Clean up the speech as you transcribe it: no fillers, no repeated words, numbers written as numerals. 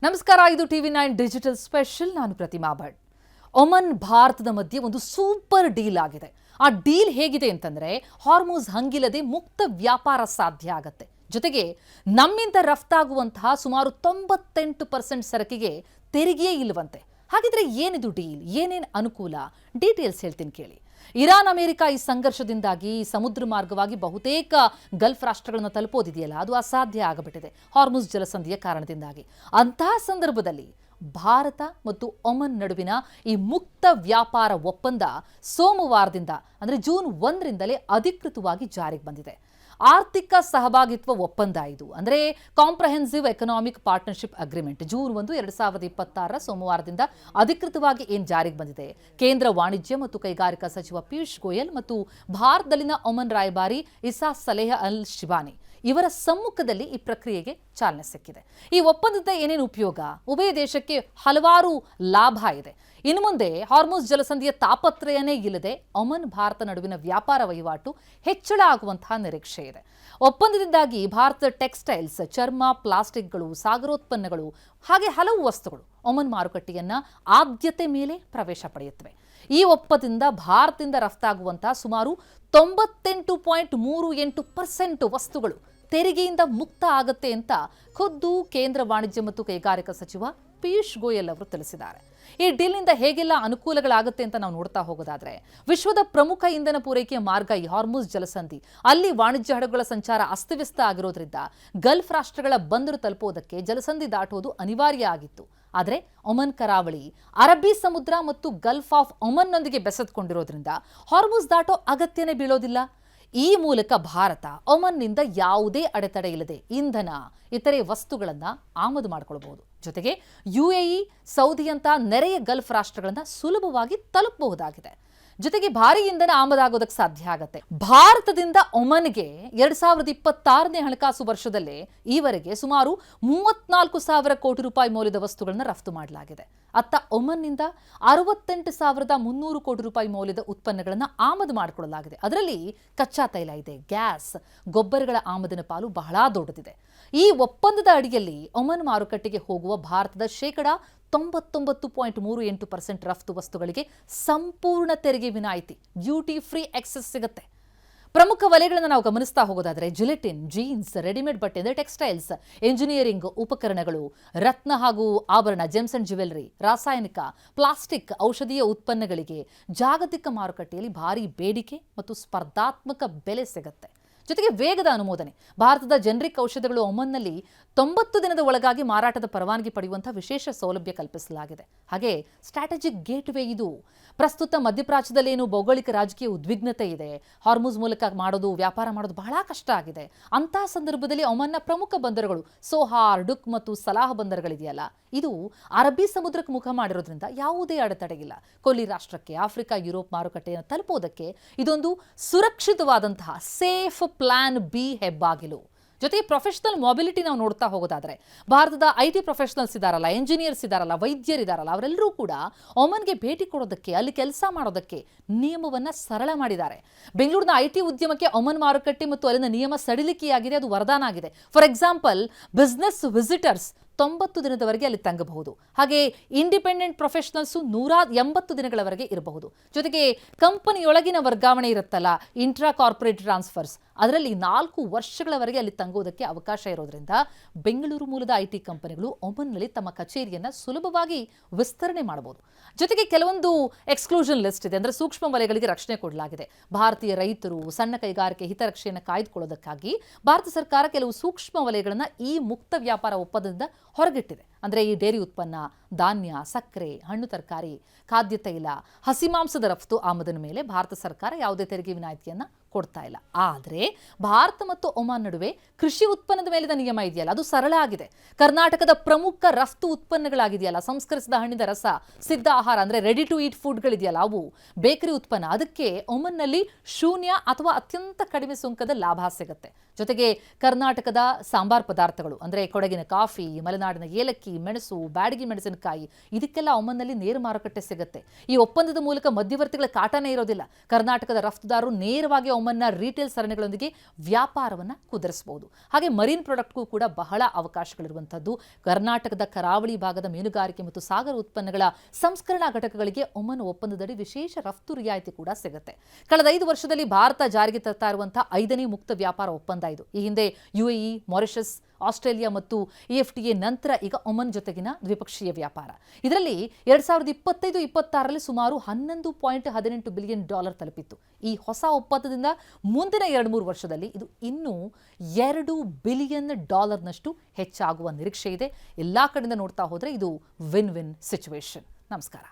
ನಮಸ್ಕಾರ, ಇದು TV9 digital special. ನಾನು ಪ್ರತಿಮಾ ಭಟ್. ಒಮನ್ ಭಾರತದ ಮಧ್ಯೆ ಒಂದು ಸೂಪರ್ ಡೀಲ್ ಆಗಿದೆ. ಆ ಡೀಲ್ ಹೇಗಿದೆ ಅಂತಂದ್ರೆ, ಹಾರ್ಮುಜ್ ಹಂಗಿಲ್ಲದೆ ಮುಕ್ತ ವ್ಯಾಪಾರ ಸಾಧ್ಯ ಆಗತ್ತೆ. ಜೊತೆಗೆ ನಮ್ಮಿಂದ ರಫ್ತಾಗುವಂತಹ ಸುಮಾರು 98% ಸರಕಿಗೆ ತೆರಿಗೆಯೇ ಇಲ್ಲವಂತೆ. ಹಾಗಿದ್ರೆ ಏನಿದು ಡೀಲ್, ಏನೇನು ಅನುಕೂಲ, ಡೀಟೇಲ್ಸ್ ಹೇಳ್ತೀನಿ ಕೇಳಿ. ಇರಾನ್ ಅಮೆರಿಕ ಈ ಸಂಘರ್ಷದಿಂದಾಗಿ ಸಮುದ್ರ ಮಾರ್ಗವಾಗಿ ಬಹುತೇಕ ಗಲ್ಫ್ ರಾಷ್ಟ್ರಗಳನ್ನು ತಲುಪೋದಿದೆಯಲ್ಲ, ಅದು ಅಸಾಧ್ಯ ಆಗಿಬಿಟ್ಟಿದೆ ಹಾರ್ಮುಜ್ ಜಲಸಂಧಿಯ ಕಾರಣದಿಂದಾಗಿ. ಅಂತಹ ಸಂದರ್ಭದಲ್ಲಿ ಭಾರತ ಮತ್ತು ಒಮನ್ ನಡುವಿನ ಈ ಮುಕ್ತ ವ್ಯಾಪಾರ ಒಪ್ಪಂದ ಸೋಮವಾರದಿಂದ ಅಂದರೆ ಜೂನ್ 1ರಿಂದಲೇ ಅಧಿಕೃತವಾಗಿ ಜಾರಿಗೆ ಬಂದಿದೆ. ಆರ್ಥಿಕ ಸಹಭಾಗಿತ್ವ ಒಪ್ಪಂದ ಇದು, ಅಂದರೆ comprehensive economic partnership agreement. June 1, 2026 ಸೋಮವಾರದಿಂದ ಅಧಿಕೃತವಾಗಿ ಏನು ಜಾರಿಗೆ ಬಂದಿದೆ. ಕೇಂದ್ರ ವಾಣಿಜ್ಯ ಮತ್ತು ಕೈಗಾರಿಕಾ ಸಚಿವ ಪಿಯೂಷ್ ಗೋಯಲ್ ಮತ್ತು ಭಾರತದಲ್ಲಿನ ಒಮನ್ ರಾಯಭಾರಿ ಇಸಾ ಸಲೇಹ್ ಅಲ್ ಶಿಬಾನಿ ಇವರ ಸಮ್ಮುಖದಲ್ಲಿ ಈ ಪ್ರಕ್ರಿಯೆಗೆ ಚಾಲನೆ ಸಿಕ್ಕಿದೆ. ಈ ಒಪ್ಪಂದದ ಏನೇನು ಉಪಯೋಗ, ಉಭಯ ದೇಶಕ್ಕೆ ಹಲವಾರು ಲಾಭ ಇದೆ. ಇನ್ನು ಮುಂದೆ ಹಾರ್ಮುಜ್ ಜಲಸಂಧಿಯ ತಾಪತ್ರಯನೇ ಇಲ್ಲದೆ ಒಮನ್ ಭಾರತ ನಡುವಿನ ವ್ಯಾಪಾರ ವಹಿವಾಟು ಹೆಚ್ಚಳ ಆಗುವಂತಹ ನಿರೀಕ್ಷೆ ಇದೆ. ಒಪ್ಪಂದದಿಂದಾಗಿ ಭಾರತದ ಟೆಕ್ಸ್ಟೈಲ್ಸ್, ಚರ್ಮ, ಪ್ಲಾಸ್ಟಿಕ್ಗಳು, ಸಾಗರೋತ್ಪನ್ನಗಳು ಹಾಗೆ ಹಲವು ವಸ್ತುಗಳು ಒಮನ್ ಮಾರುಕಟ್ಟೆಯನ್ನ ಆದ್ಯತೆ ಮೇಲೆ ಪ್ರವೇಶ ಪಡೆಯುತ್ತವೆ. ಈ ಒಪ್ಪಂದದಿಂದ ಭಾರತದಿಂದ ರಫ್ತಾಗುವಂತಹ ಸುಮಾರು 98.38% ವಸ್ತುಗಳು ತೆರಿಗೆಯಿಂದ ಮುಕ್ತ ಆಗುತ್ತೆ ಅಂತ ಖುದ್ದು ಕೇಂದ್ರ ವಾಣಿಜ್ಯ ಮತ್ತು ಕೈಗಾರಿಕಾ ಸಚಿವ ಪಿಯೂಷ್ ಗೋಯಲ್ ಅವರು ತಿಳಿಸಿದ್ದಾರೆ. ಈ ಡೀಲ್ನಿಂದ ಹೇಗೆಲ್ಲ ಅನುಕೂಲಗಳಾಗುತ್ತೆ ಅಂತ ನಾವು ನೋಡ್ತಾ ಹೋಗೋದಾದ್ರೆ, ವಿಶ್ವದ ಪ್ರಮುಖ ಇಂಧನ ಪೂರೈಕೆಯ ಮಾರ್ಗ ಈ ಹಾರ್ಮುಜ್ ಜಲಸಂಧಿ. ಅಲ್ಲಿ ವಾಣಿಜ್ಯ ಹಡಗುಗಳ ಸಂಚಾರ ಅಸ್ತವ್ಯಸ್ತ ಆಗಿರೋದ್ರಿಂದ ಗಲ್ಫ್ ರಾಷ್ಟ್ರಗಳ ಬಂದರು ತಲುಪೋದಕ್ಕೆ ಜಲಸಂಧಿ ದಾಟುವುದು ಅನಿವಾರ್ಯ ಆಗಿತ್ತು. ಆದರೆ ಒಮನ್ ಕರಾವಳಿ ಅರಬ್ಬಿ ಸಮುದ್ರ ಮತ್ತು ಗಲ್ಫ್ ಆಫ್ ಒಮನ್ನೊಂದಿಗೆ ಬೆಸೆದುಕೊಂಡಿರೋದ್ರಿಂದ ಹಾರ್ಮುಜ್ ದಾಟೋ ಅಗತ್ಯನೇ ಬೀಳೋದಿಲ್ಲ. ಈ ಮೂಲಕ ಭಾರತ ಒಮನ್ನಿಂದ ಯಾವುದೇ ಅಡೆತಡೆ ಇಲ್ಲದೆ ಇಂಧನ, ಇತರೆ ವಸ್ತುಗಳನ್ನ ಆಮದು ಮಾಡಿಕೊಳ್ಳಬಹುದು. ಜೊತೆಗೆ UAE, ಸೌದಿಯಂತ ನೆರೆಯ ಗಲ್ಫ್ ರಾಷ್ಟ್ರಗಳನ್ನ ಸುಲಭವಾಗಿ ತಲುಪಬಹುದಾಗಿದೆ. ಜೊತೆಗೆ ಭಾರಿ ಇಂಧನ ಆಮದಾಗೋದಕ್ಕೆ ಸಾಧ್ಯ ಆಗತ್ತೆ. ಭಾರತದಿಂದ ಒಮನ್ಗೆ 2026ನೇ ಹಣಕಾಸು ವರ್ಷದಲ್ಲೇ ಈವರೆಗೆ ಸುಮಾರು 34,000 ಕೋಟಿ ರೂಪಾಯಿ ಮೌಲ್ಯದ ವಸ್ತುಗಳನ್ನು ರಫ್ತು ಮಾಡಲಾಗಿದೆ. ಅತ್ತ ಒಮನ್ನಿಂದ 68,300 ಕೋಟಿ ರೂಪಾಯಿ ಮೌಲ್ಯದ ಉತ್ಪನ್ನಗಳನ್ನು ಆಮದು ಮಾಡಿಕೊಳ್ಳಲಾಗಿದೆ. ಅದರಲ್ಲಿ ಕಚ್ಚಾ ತೈಲ ಇದೆ, ಗ್ಯಾಸ್, ಗೊಬ್ಬರಗಳ ಆಮದಿನ ಪಾಲು ಬಹಳ ದೊಡ್ಡದಿದೆ. ಈ ಒಪ್ಪಂದದ ಅಡಿಯಲ್ಲಿ ಒಮನ್ ಮಾರುಕಟ್ಟೆಗೆ ಹೋಗುವ ಭಾರತದ 99.38% ರಫ್ತು ವಸ್ತುಗಳಿಗೆ ಸಂಪೂರ್ಣ ತೆರಿಗೆ ವಿನಾಯಿತಿ, ಡ್ಯೂಟಿ ಫ್ರೀ ಎಕ್ಸೆಸ್ ಸಿಗುತ್ತೆ. ಪ್ರಮುಖ ವಲಯಗಳನ್ನು ನಾವು ಗಮನಿಸ್ತಾ ಹೋಗೋದಾದ್ರೆ, ಜಿಲೆಟಿನ್, ಜೀನ್ಸ್, ರೆಡಿಮೇಡ್ ಬಟ್ಟೆ ಅಂದರೆ ಟೆಕ್ಸ್ಟೈಲ್ಸ್, ಎಂಜಿನಿಯರಿಂಗ್ ಉಪಕರಣಗಳು, ರತ್ನ ಹಾಗೂ ಆಭರಣ, ಜೆಮ್ಸ್ ಅಂಡ್ ಜ್ಯುವೆಲರಿ, ರಾಸಾಯನಿಕ, ಪ್ಲಾಸ್ಟಿಕ್, ಔಷಧೀಯ ಉತ್ಪನ್ನಗಳಿಗೆ ಜಾಗತಿಕ ಮಾರುಕಟ್ಟೆಯಲ್ಲಿ ಭಾರಿ ಬೇಡಿಕೆ ಮತ್ತು ಸ್ಪರ್ಧಾತ್ಮಕ ಬೆಲೆ ಸಿಗುತ್ತೆ. ಜೊತೆಗೆ ವೇಗದ ಅನುಮೋದನೆ. ಭಾರತದ ಜನರಿಕ್ ಔಷಧಗಳು ಒಮನ್ನಲ್ಲಿ 90 ದಿನದ ಒಳಗಾಗಿ ಮಾರಾಟದ ಪರವಾನಗಿ ಪಡೆಯುವಂತಹ ವಿಶೇಷ ಸೌಲಭ್ಯ ಕಲ್ಪಿಸಲಾಗಿದೆ. ಹಾಗೆ ಸ್ಟ್ರಾಟಜಿಕ್ ಗೇಟ್ವೇ ಇದು. ಪ್ರಸ್ತುತ ಮಧ್ಯಪ್ರಾಚ್ಯದಲ್ಲೇನು ಭೌಗೋಳಿಕ ರಾಜಕೀಯ ಉದ್ವಿಗ್ನತೆ ಇದೆ, ಹಾರ್ಮುಜ್ ಮೂಲಕ ವ್ಯಾಪಾರ ಮಾಡೋದು ಬಹಳ ಕಷ್ಟ ಆಗಿದೆ. ಅಂತಹ ಸಂದರ್ಭದಲ್ಲಿ ಒಮನ್ನ ಪ್ರಮುಖ ಬಂದರುಗಳು ಸೋಹಾರ್, ಡುಕ್ ಮತ್ತು ಸಲಾಹ್ ಬಂದರುಗಳಿದೆಯಲ್ಲ, ಇದು ಅರಬ್ಬಿ ಸಮುದ್ರಕ್ಕೆ ಮುಖ ಮಾಡಿರೋದ್ರಿಂದ ಯಾವುದೇ ಅಡೆತಡೆ ಇಲ್ಲ. ಕೊಲ್ಲಿ ರಾಷ್ಟ್ರಕ್ಕೆ, ಆಫ್ರಿಕಾ, ಯುರೋಪ್ ಮಾರುಕಟ್ಟೆಯನ್ನು ತಲುಪೋದಕ್ಕೆ ಇದೊಂದು ಸುರಕ್ಷಿತವಾದಂತಹ ಸೇಫ್ ಪ್ಲಾನ್ ಬಿ ಹೆಬ್ಬಾಗಿಲು. ಜೊತೆಗೆ ಪ್ರೊಫೆಷನಲ್ ಮೊಬಿಲಿಟಿ ನಾವು ನೋಡ್ತಾ ಹೋಗೋದಾದ್ರೆ, ಭಾರತದ IT ಪ್ರೊಫೆಷನಲ್ಸ್ ಇದಾರಲ್ಲ, ಎಂಜಿನಿಯರ್ಸ್ ಇದಾರಲ್ಲ, ವೈದ್ಯರಿದಾರಲ್ಲ, ಅವರೆಲ್ಲರೂ ಕೂಡ ಒಮನ್ಗೆ ಭೇಟಿ ಕೊಡೋದಕ್ಕೆ, ಅಲ್ಲಿ ಕೆಲಸ ಮಾಡೋದಕ್ಕೆ ನಿಯಮವನ್ನ ಸರಳ ಮಾಡಿದ್ದಾರೆ. ಬೆಂಗಳೂರಿನ IT ಉದ್ಯಮಕ್ಕೆ ಒಮನ್ ಮಾರುಕಟ್ಟೆ ಮತ್ತು ಅಲ್ಲಿನ ನಿಯಮ ಸಡಿಲಿಕೆಯಾಗಿದೆ, ಅದು ವರದಾನ ಆಗಿದೆ. ಫಾರ್ ಎಕ್ಸಾಂಪಲ್, ಬಿಸ್ನೆಸ್ ವಿಸಿಟರ್ಸ್ 90 ದಿನದವರೆಗೆ ಅಲ್ಲಿ ತಂಗಬಹುದು. ಹಾಗೆ ಇಂಡಿಪೆಂಡೆಂಟ್ ಪ್ರೊಫೆಷನಲ್ಸು 180 ದಿನಗಳವರೆಗೆ ಇರಬಹುದು. ಜೊತೆಗೆ ಕಂಪನಿಯೊಳಗಿನ ವರ್ಗಾವಣೆ ಇರುತ್ತಲ್ಲ, ಇಂಟ್ರಾ ಕಾರ್ಪೊರೇಟ್ ಟ್ರಾನ್ಸ್ಫರ್ಸ್, ಅದರಲ್ಲಿ 4 ವರ್ಷಗಳವರೆಗೆ ಅಲ್ಲಿ ತಂಗೋದಕ್ಕೆ ಅವಕಾಶ ಇರೋದ್ರಿಂದ ಬೆಂಗಳೂರು ಮೂಲದ IT ಕಂಪನಿಗಳು ಒಮನ್ನಲ್ಲಿ ತಮ್ಮ ಕಚೇರಿಯನ್ನು ಸುಲಭವಾಗಿ ವಿಸ್ತರಣೆ ಮಾಡಬಹುದು. ಜೊತೆಗೆ ಕೆಲವೊಂದು ಎಕ್ಸ್ಕ್ಲೂಷನ್ ಲಿಸ್ಟ್ ಇದೆ, ಅಂದರೆ ಸೂಕ್ಷ್ಮ ವಲಯಗಳಿಗೆ ರಕ್ಷಣೆ ಕೊಡಲಾಗಿದೆ. ಭಾರತೀಯ ರೈತರು, ಸಣ್ಣ ಕೈಗಾರಿಕೆ ಹಿತರಕ್ಷೆಯನ್ನು ಕಾಯ್ದುಕೊಳ್ಳೋದಕ್ಕಾಗಿ ಭಾರತ ಸರ್ಕಾರ ಕೆಲವು ಸೂಕ್ಷ್ಮ ವಲಯಗಳನ್ನು ಈ ಮುಕ್ತ ವ್ಯಾಪಾರ ಒಪ್ಪಂದದಿಂದ ಹೊರಗಿಟ್ಟಿದೆ. ಅಂದರೆ ಈ ಡೇರಿ ಉತ್ಪನ್ನ, ಧಾನ್ಯ, ಸಕ್ಕರೆ, ಹಣ್ಣು ತರಕಾರಿ, ಖಾದ್ಯ ತೈಲ, ಹಸಿಮಾಂಸದ ರಫ್ತು ಆಮದಿನ ಮೇಲೆ ಭಾರತ ಸರ್ಕಾರ ಯಾವುದೇ ತೆರಿಗೆ ವಿನಾಯಿತಿಯನ್ನು ಕೊಡ್ತಾ ಇಲ್ಲ. ಆದರೆ ಭಾರತ ಮತ್ತು ಒಮಾನ್ ನಡುವೆ ಕೃಷಿ ಉತ್ಪನ್ನದ ಮೇಲಿನ ನಿಯಮ ಇದೆಯಲ್ಲ, ಅದು ಸರಳ ಆಗಿದೆ. ಕರ್ನಾಟಕದ ಪ್ರಮುಖ ರಫ್ತು ಉತ್ಪನ್ನಗಳಾಗಿದೆಯಲ್ಲ, ಸಂಸ್ಕರಿಸಿದ ಹಣ್ಣಿನ ರಸ, ಸಿದ್ಧ ಆಹಾರ ಅಂದರೆ ರೆಡಿ ಟು ಈಟ್ ಫುಡ್ಗಳಿದೆಯಲ್ಲ, ಅವು, ಬೇಕರಿ ಉತ್ಪನ್ನ, ಅದಕ್ಕೆ ಒಮನ್ನಲ್ಲಿ 0 ಅಥವಾ ಅತ್ಯಂತ ಕಡಿಮೆ ಸುಂಕದ ಲಾಭ ಸಿಗುತ್ತೆ. ಜೊತೆಗೆ ಕರ್ನಾಟಕದ ಸಾಂಬಾರ್ ಪದಾರ್ಥಗಳು ಅಂದರೆ ಕೊಡಗಿನ ಕಾಫಿ, ಮಲೆನಾಡಿನ ಏಲಕ್ಕಿ, ಮೆಣಸು, ಬ್ಯಾಡಗಿ ಮೆಣಸಿನಕಾಯಿ ಇದಕ್ಕೆಲ್ಲ ಒಮನ್ನಲ್ಲಿ ನೇರ ಮಾರುಕಟ್ಟೆ ಸಿಗುತ್ತೆ. ಈ ಒಪ್ಪಂದದ ಮೂಲಕ ಮಧ್ಯವರ್ತಿಗಳ ಕಾಟನೇ ಇರೋದಿಲ್ಲ. ಕರ್ನಾಟಕದ ರಫ್ತುದಾರರು ನೇರವಾಗಿ ಒಮನ್ನ ರಿಟೇಲ್ ಸರಣಿಗಳೊಂದಿಗೆ ವ್ಯಾಪಾರವನ್ನು ಕುದುರಿಸಬಹುದು. ಹಾಗೆ ಮರೀನ್ ಪ್ರಾಡಕ್ಟ್ಗೂ ಕೂಡ ಬಹಳ ಅವಕಾಶಗಳಿರುವಂಥದ್ದು. ಕರ್ನಾಟಕದ ಕರಾವಳಿ ಭಾಗದ ಮೀನುಗಾರಿಕೆ ಮತ್ತು ಸಾಗರ ಉತ್ಪನ್ನಗಳ ಸಂಸ್ಕರಣಾ ಘಟಕಗಳಿಗೆ ಒಮನ್ ಒಪ್ಪಂದದಡಿ ವಿಶೇಷ ರಫ್ತು ರಿಯಾಯಿತಿ ಕೂಡ ಸಿಗುತ್ತೆ. ಕಳೆದ 5 ವರ್ಷದಲ್ಲಿ ಭಾರತ ಜಾರಿಗೆ ತರ್ತಾ ಇರುವಂತಹ 5ನೇ ಮುಕ್ತ ವ್ಯಾಪಾರ ಒಪ್ಪಂದ ಇದು. ಈ ಹಿಂದೆ UAE, ಮಾರಿಷಸ್, ಆಸ್ಟ್ರೇಲಿಯಾ ಮತ್ತು EFTA ನಂತರ ಈಗ ಒಮನ್ ಜೊತೆಗಿನ ದ್ವಿಪಕ್ಷೀಯ ವ್ಯಾಪಾರ. ಇದರಲ್ಲಿ 2025-26ರಲ್ಲಿ ಸುಮಾರು $11.18 ಬಿಲಿಯನ್ ತಲುಪಿತ್ತು. ಈ ಹೊಸ ಒಪ್ಪಂದದಿಂದ ಮುಂದಿನ 2-3 ವರ್ಷದಲ್ಲಿ ಇದು ಇನ್ನೂ $2 ಬಿಲಿಯನ್ ನಷ್ಟು ಹೆಚ್ಚಾಗುವ ನಿರೀಕ್ಷೆ ಇದೆ. ಎಲ್ಲಾ ಕಡೆಯಿಂದ ನೋಡ್ತಾ ಹೋದ್ರೆ ಇದು ವಿನ್ ವಿನ್ ಸಿಚುವೇಶನ್. ನಮಸ್ಕಾರ.